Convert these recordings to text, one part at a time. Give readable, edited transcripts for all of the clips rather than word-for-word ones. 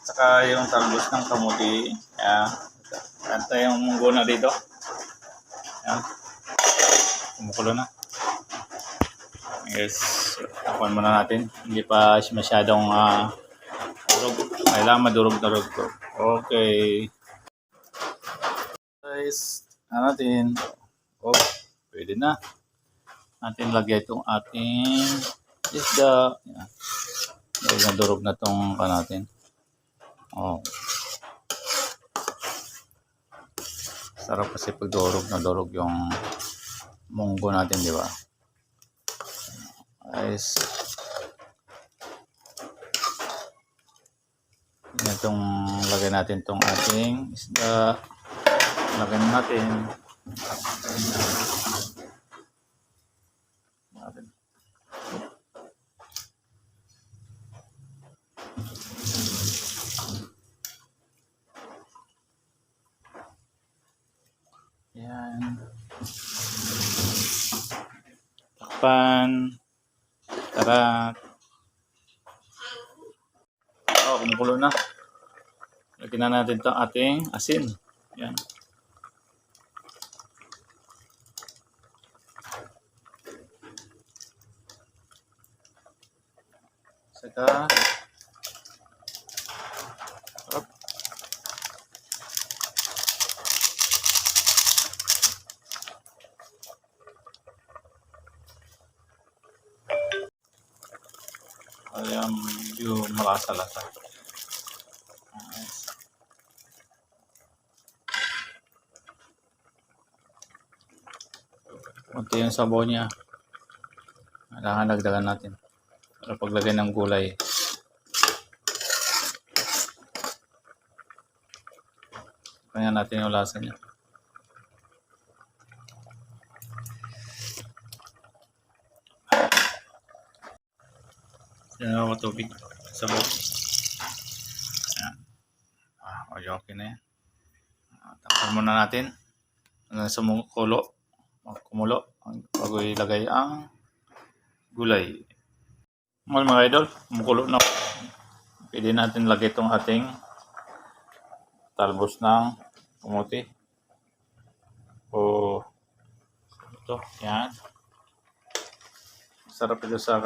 Saka yung talbos ng kamuti. Yan. At yung munggo na dito. Yan. Kumukulo na. Yes. Tapuan muna natin. Hindi pa masyadong durog. Kailangan madurog-durog to. Okay. Guys, natin. Oh, pwede na. Natin lagay itong ating isda. Yan. Dahil nadurog na itong natin. Oh. Sarap kasi pag durog yung munggo natin, di ba? Guys. Itong lagay natin itong ating isda. Lagay natin. Yan. Takpan. Tara. Oh, kumukulo na. Lagyan na natin itong ating asin. Yan. Saka ayan, yung malasa-lasa. Kunti yung sabaw niya. Kailangan dagdagan natin. Para paglagay ng gulay. Kaya natin yung lasa niya. Yan ako tubig. Sabaw. Ayan. Okay na yan. Takpan muna natin. Hanggang sa kumulo. Bago ilagay ang gulay. Mga idol, kumukulo na. Pwede natin lagay itong ating talbos ng kamuti. O ito, yan. Sarap ito sa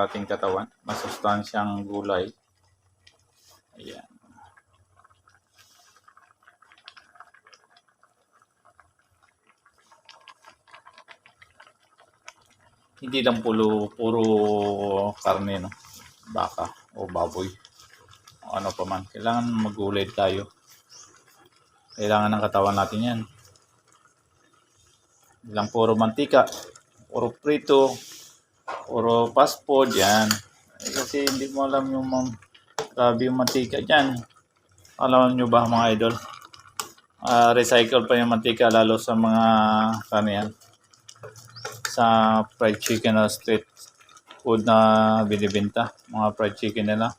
ating katawan. Masustansyang gulay. Ayan. Hindi lang puro karne, no? Baka o baboy. O ano pa man. Kailangan magulay tayo. Kailangan ng katawan natin yan. Hindi lang puro mantika. Puro prito. Puro fast food. Yan. Kasi hindi mo alam yung grabe yung mantika dyan. Alam nyo ba mga idol? Recycle pa yung mantika lalo sa mga yan. Sa fried chicken na street food na binibenta, mga fried chicken nila.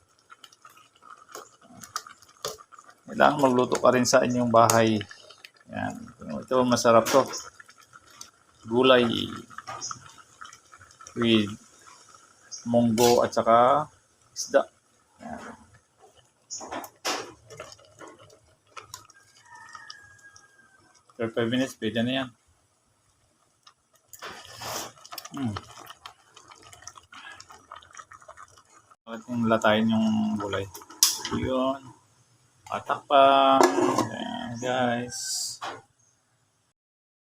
Kailangan magluto ka rin sa inyong bahay. Yan. Ito masarap to. Gulay with munggo at saka isda. Yan. For 5 minutes, pwede na yan. Ating latayin yung gulay. Yun. Patakpan. Ayan, guys.